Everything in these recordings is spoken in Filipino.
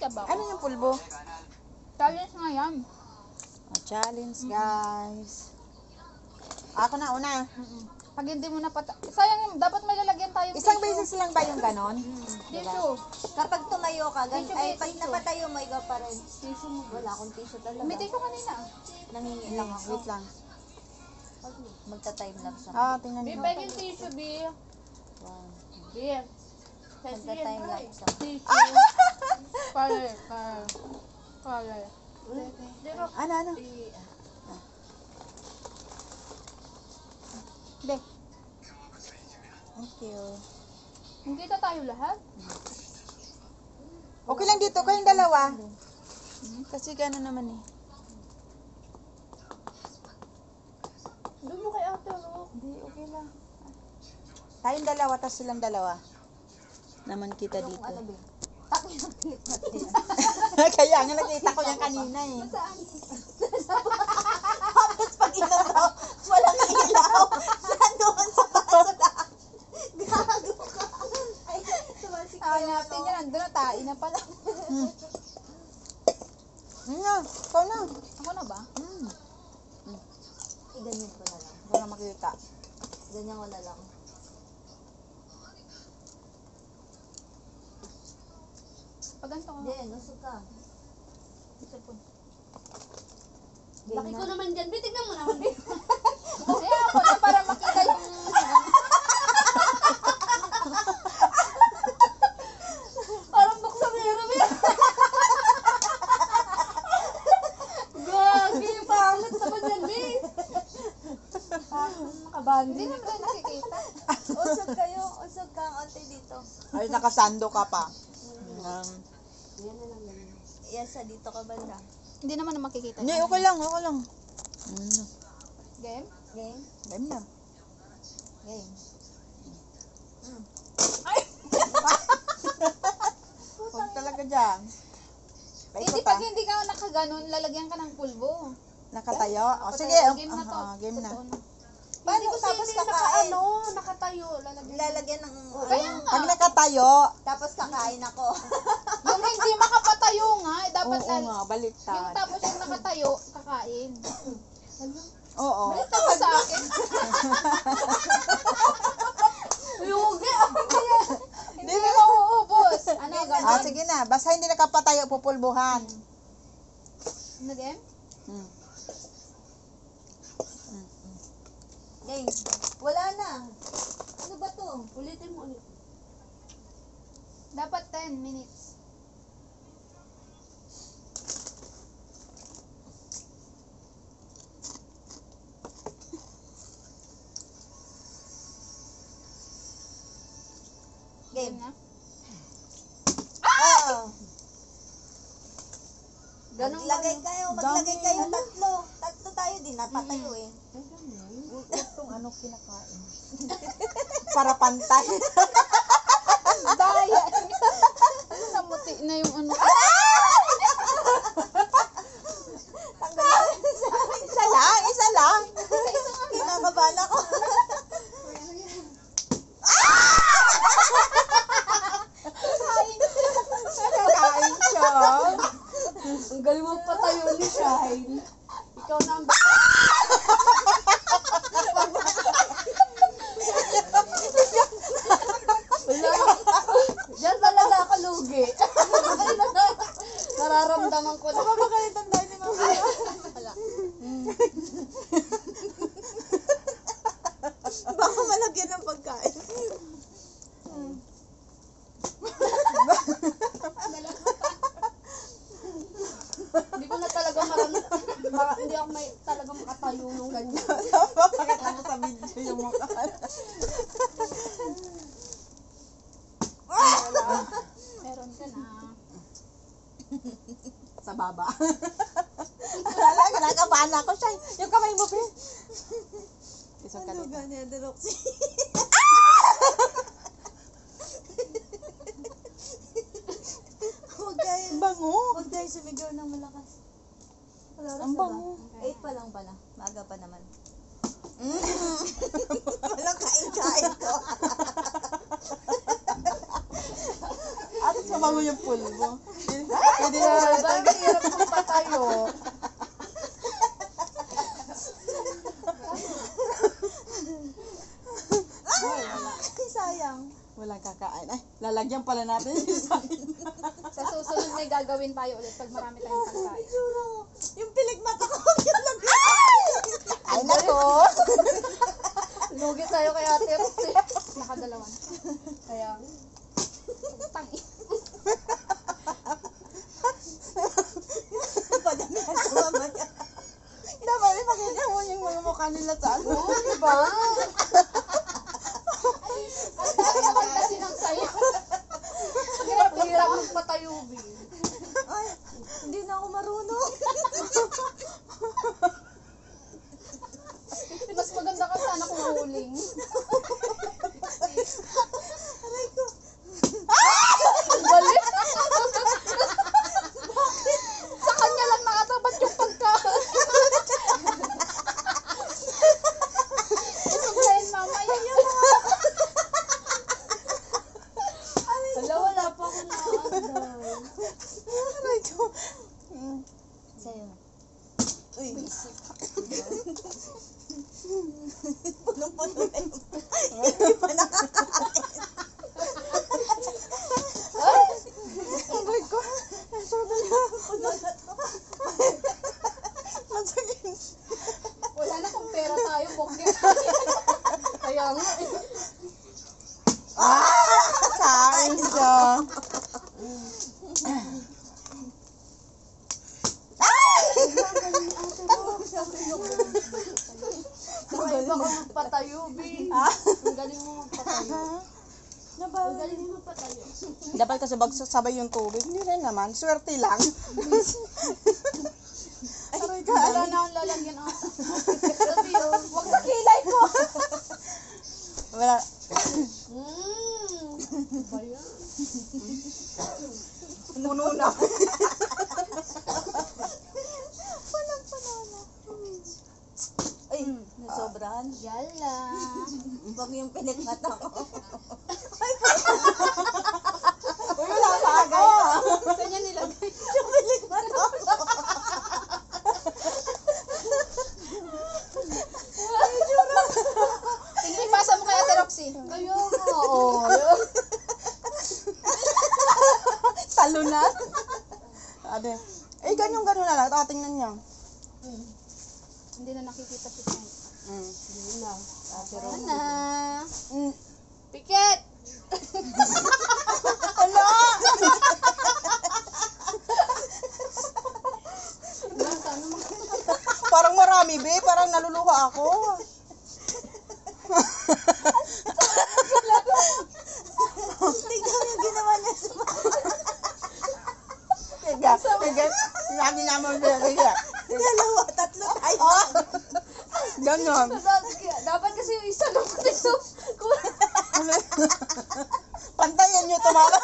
ka ba? Ano yung pulbo? Challenge nga yan. Challenge, guys. Ako na una. Pag hindi mo sayang, dapat may lalagyan tayo. Isang beses lang ba yung ganon? Tissue. Kapag tumayo ka, Tissue, ay pag tissue. napatayo mo, ikaw pa rin. Tissue mo. Wala akong tissue talaga. May tissue kanina. Nangingi lang ako. Wait lang. Magta-time lapse ako. Tingnan Bi, mo. peg yung tissue, Bi. Bi. Magta-time lapse ako. Tissue. Color. Ano? Be, Thank you. hindi tayo lahat. Okay lang dito, kayong dalawa. Kasi gano'n naman eh. Doon mo kay ate, Ro. Hindi, okay lang. Tayong dalawa, tas silang dalawa. Naman kita dito. Ano ba? Tako yung kita. Kaya nga nakita ko yan kanina eh. Tapos pag inom daw, walang ilaw. Nandoon sa baso na. Gago ka. Ay, tumasik kayo. Hanapin niya, nandun na, tayo na pala. Ikaw na. Ako na ba? Ganyan ko na lang. Wala makita. Ganyan ko na lang. Pag ganito ka. Hindi, nusog ka. Laki ko naman dyan. Bitignan mo naman. Kasi ako na para makita yung... Parang buksa meron yan. Gagi, pangit naman yan, Bi. Hindi naman tayo nakikita. Usog kayo. Usog ka ang onte dito. Ay, nakasando ka pa. Yan na lang yan. Yes, sa dito ka banda. Hindi naman na makikita. Hindi, okay lang. Game? Game? Game na. Game. Huwag talaga dyan. Hindi, pag hindi ka nakaganon, lalagyan ka ng pulbo. Nakatayo? O, sige. Game na to. Game na. Totoo na. Paano tapos kakain? Nakatayo. Lalagyan. Lalagyan ng... Kaya nga. Pag nakatayo, Tapos kakain ako. Yung hindi makapatayo nga, dapat oo nga, yung baliktad. tapos yung nakatayo, kakain. Oo. Tawa sa akin. Lugi. Hindi mo mauubos. Ano, ganon? Sige na. Basta hindi nakapatayo, pupulbuhan. Ano, game? Game. Wala na. Ano ba to? Ulitin mo ulit. Dapat 10 minutes. Game. na. Oh. Ganun Maglagay kayo. Maglagay kayo. Tatlo. Tatlo tayo din. Napatayo eh. Itong ano kinakain. Para pantay. Daya. Ano namuti na yung ano? Tanggal. Isa lang. Kinakabahan ako. Nakakain siya. Ang galing mo patayo ni Shine. Ikaw na ang Diyan talaga ako lugi. Nararamdaman ko na. Mabagalitan tayo ni Mama. Baka malagyan ng pagkain. Hindi ko na talaga hindi ako may talaga makatayo nung ganyan. Pakita mo sa video yung mukha. Meron ka na. Sa baba. Wala, kinakabahan ako siya. Yung kamay mo, pre. Isang Ano kalita. ba niya, Deroxy? Huwag kayo. Bango. Huwag tayo sumigaw ng malakas. Ang bango. 8 pa lang pala. Maaga pa naman. Walang kain-kain ko. At mabango yung pulbo. Pwede na Diba? ulit. Ang hirap magpatayo. Sayang. Walang kakain. Ay, lalagyan pala natin yung isa. Sa susunod may gagawin tayo ulit pag marami tayong pagkain. Itsura ko. Yung pilik mata ko. Yung labi. Ay, nako. Lugi tayo kay Ate Roxy. Nakadalawan. Kaya, Tangi. Padamihan ko mamaya. Dapat ipakita mo yung mga mukha nila sa ano. diba? Ang dami naman kasi ng sayo. Hirap magpatayo, B. Ay, hindi na ako marunong. Mas maganda ka sana kung huling. Aray ko. Balik. Sa kanya lang nakatapat yung pagkain. Isuglayin mamaya. Hala, wala pa ako na-anday. Aray ko. Sa'yo. Uy. Punong-puno na yung... Hindi pa nakakain. Aray ko. Ang sarap na. Puno na to. Masakit. Wala na kung pera tayo, bokeh. Kaya nga, eh. Kain siya. Baka iba ka magpatayo, B. Ang galing mo magpatayo. Ang galing mo magpatayo. Dapat kasi bagsasabay yung tubig. Hindi rin naman. Swerte lang. Aray ka. Wala na akong lalagyan ata. Sabi yun, huwag sa kilay ko. Wala. Ba yan? Puno na. Ay, nasobrahan. Yala. Wag yung pilik mata ko. Uy, wala pa agay. Kanya nilagay. Yung pilik mata ko. Tingnan, ipasa mo kay Ate Roxy. Kaya nga, oh. Talo na. Ate. Eh, ganyan na lang. Tingnan niya. Hindi na nakikita si Ken. Yun na. Ate Ro. Ana. Mm. Pikit! Ala! Parang marami, be. Parang naluluha ako. Tignan mo yung ginawa niya sa Kaya, lagi naman kaya. dalawa. Tatlo tayo. Ganon. Dapat kasi yung isa lang patayo. Pantayan nyo tumama.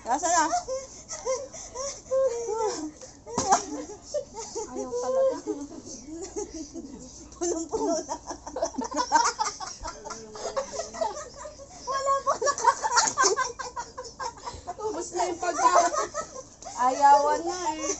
Nasa na? Ayaw talaga. Punong-puno na. Ubus na yung pagkain. Ayawan na eh.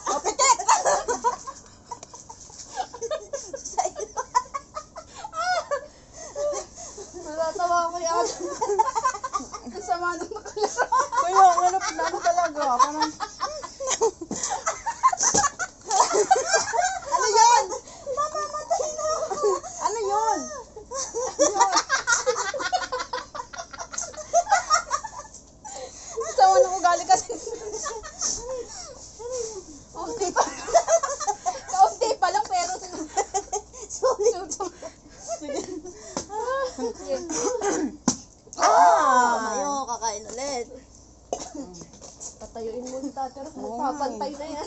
O, pikit! Natatawa ko yan. Ang sama nung nakalaro. Kaya, ano talaga? Parang... Ano yan? Mamamatay na ako. Ano yun? Sama ng ugali kasi. Kaunti pa. Kaunti pa lang pero Sorry. Mayo, kakain ulit. Patayuin mo yung tatero. Oo, Papantay na yan.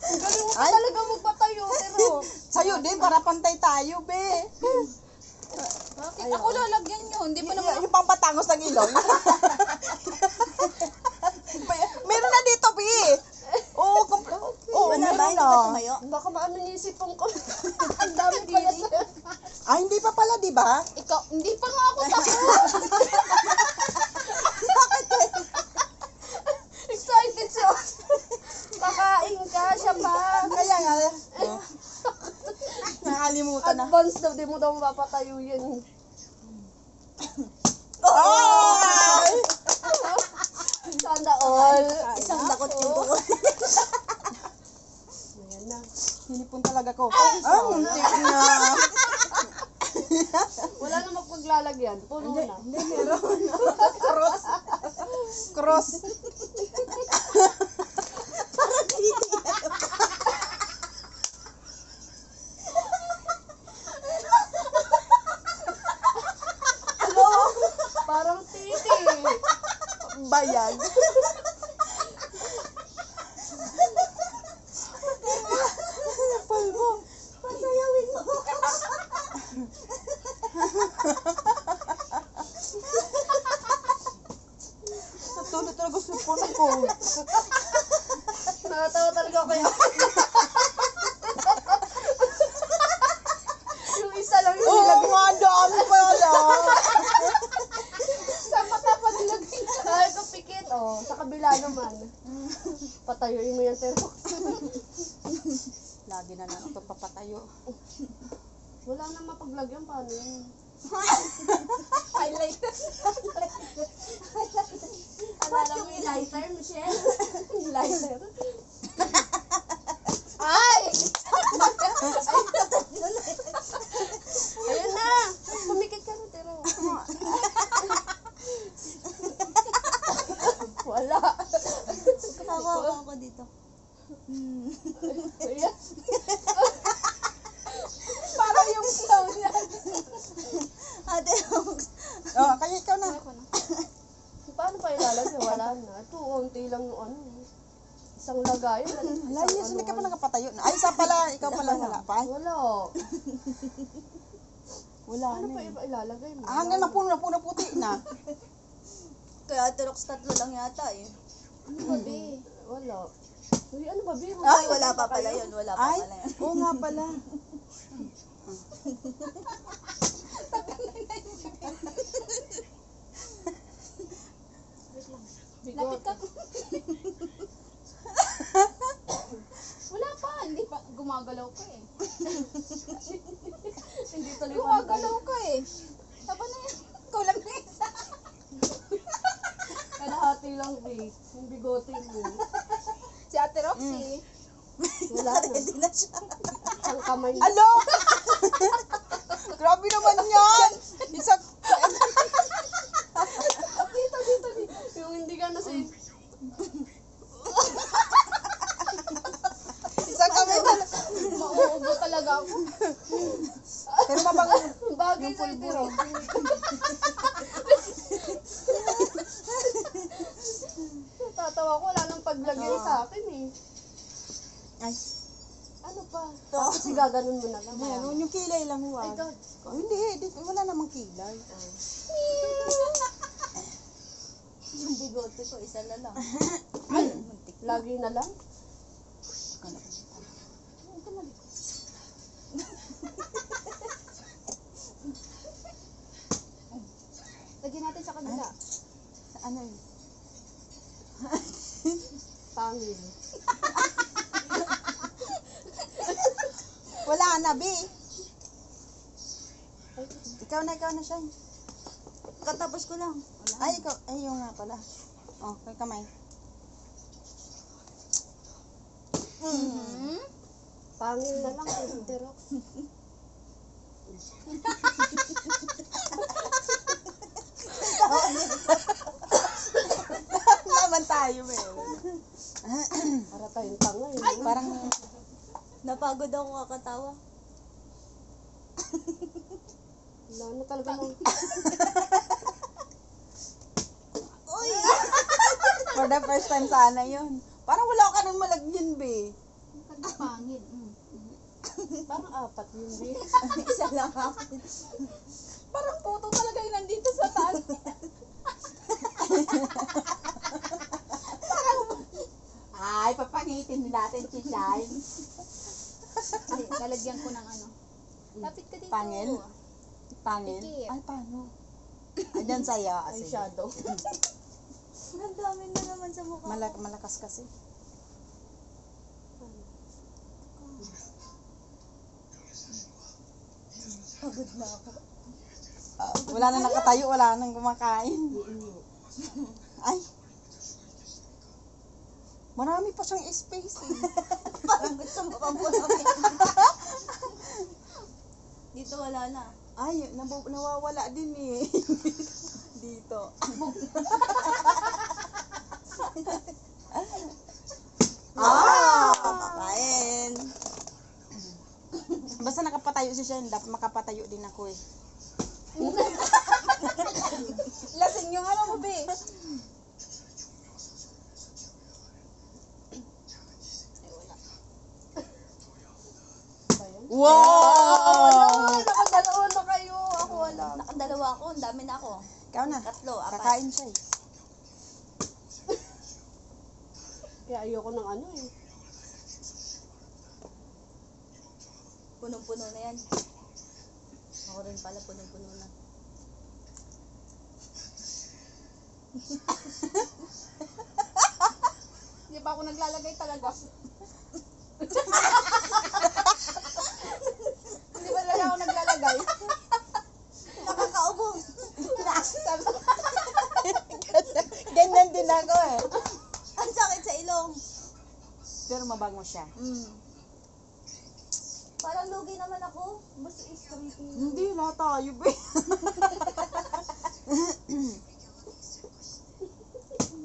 Ang galing mo Ay. talaga magpatayo, pero... Sa'yo din, para pantay tayo, be. bakit ako lalagyan nyo? Hindi pa naman Yung pampatangos ng ilong. Meron na dito, be. Oo, Wala ba? meron Hindi ba na. tumayo? Baka maano nisipong ko. Ang dami pa yan. Ah, hindi pa pala, di ba? Ikaw, hindi pa nga ako tapos. Excited siya. Kakain ka siya pa. Kaya nga. Oh. Nakalimutan na. Advance daw, di mo daw mapapatayo yan. Oh! Sana all. Isang dakot yung buko. Ayan na. Hinipon talaga ko. Muntik na. Wala na magpaglalagyan. Puno na. Hindi, meron. Cross. Cross. Parang titi. Bayag. Napal mo. Pasayawin mo. Natulog talaga sa puno ko. Nakatawa talaga ako kayo. Yung isa lang yung Oo, nilagay. nga dami pala. Sa mata pa nilagay. Ay, ko pikit. Oh, sa kabila naman. Patayuin mo yan, pero. Lagi na lang ito papatayo. Wala na mapaglagyan. Paano yun? Highlight. Alala mo yung lighter, Michelle? Lighter. Ay! Ayun na! Pumikit ka na, pero. Wala. Hawakan ako dito. Ayan. Para yung clown niya. Ate, Oh, kaya ikaw na. Paano pa ilalagay? Wala na. Ito, unti lang yung ano. Isang lagay. Wala, yes, hindi ka pa nakapatayo. Ay, isa pala. Ikaw pala wala pa. Ay, Wala. wala Ano na pa eh. iba ilalagay mo? Hanggang na puti na. kaya Ate Rox, tatlo lang yata eh. Ano ba, be? Wala. Uy, ano ba, Biro? Ay, wala pa pala yun. Wala pa Ay, pala yun. oo nga pala. Lapit ka. Wala pa. Hindi pa. Gumagalaw ka eh. Hindi tuloy Gumagalaw ka eh. Taba na yan. Kulang na isa. Kalahati lang, Bri. Yung bigote mo. Si Ate Roxy. Wala na. Ready na siya. Ang kamay. Alo! Grabe naman yan! Isa, Dito, dito, dito. Yung hindi ka na sa... isa kami na. Mauubo talaga ako. Pero mabango. Bagay sa Biro. Tatawa ko, wala nang paglagay sa akin eh. Ay, Ano pa? Tapos igaganon mo na lang. meron yung kilay lang Ay, huwag. God. Oh, hindi, wala namang kilay. Yung bigote ko, isa na lang. Muntik. Lagi na lang? Lagyan natin sa kabila. Ano yun? Pangil. Wala na, Bi. Ikaw na siya. Katapos ko lang. Wala. Ay, ikaw. Ay, yung nga pala. Oh, kay kamay. Hmm? Pangil na lang. Pero, Naman tayo, meron. para tayong tanga eh. Parang, Napagod ako kakatawa. Wala na talaga mo. Uy! for the first time sana yun. Parang wala ka nang malagyan, Bi. Pangit. Parang apat yun, Bri. Isa lang ako. Parang puto talaga yung nandito sa taas. Ay, papangitin din natin si Shine. Lalagyan ko ng ano. Lapit ka dito. Pangil? Pangil? Pikit. Ay, paano? Ayan sa'yo. Ay, Sige. shadow. Ang dami na naman sa mukha. Malakas kasi. Pagod na ako. Wala nang nakatayo, wala nang kumakain. Ay. Marami pa siyang space eh. Parang gusto mo pang punamin. Dito wala na. Ay, nawawala din eh. Dito. Kain. Basta nakapatayo si Shane, dapat makapatayo din ako eh. Lasing yung ano mo, be. Wow! Nakadalawa na kayo. Ako wala. Nakadalawa ako. Ang dami na ako. Ikaw na. 3, 4. Kakain siya eh. Kaya ayoko ng ano eh. Punong-puno na yan. Ako rin pala, punong-puno na. Hindi pa ako naglalagay talaga. Hindi ba talaga ako naglalagay? Nakakaubong. Ganyan din ako eh. Ang sakit sa ilong. Pero mabango siya. Parang lugi naman ako. Basta straight. Hindi, lahat tayo ba?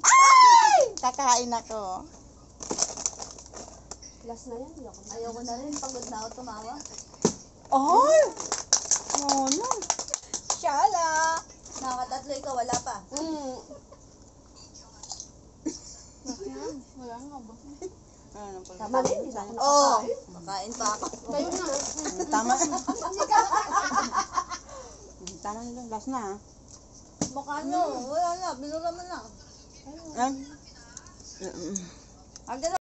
Ay! Kakain ako. Last na yan. Ayoko na. Ayoko na rin. Pagod na ako tumawa. Ay! Oo na. Shala! Nakakatatlo ikaw, wala pa. Wala nga ba? Ano po? Tama na yun. Hindi na ako Oo. nakakain. Makain pa ako. Kayo na. Tama. Tama na lang. Last na ha. Baka ano, wala na. Binura mo na. Ay. Agad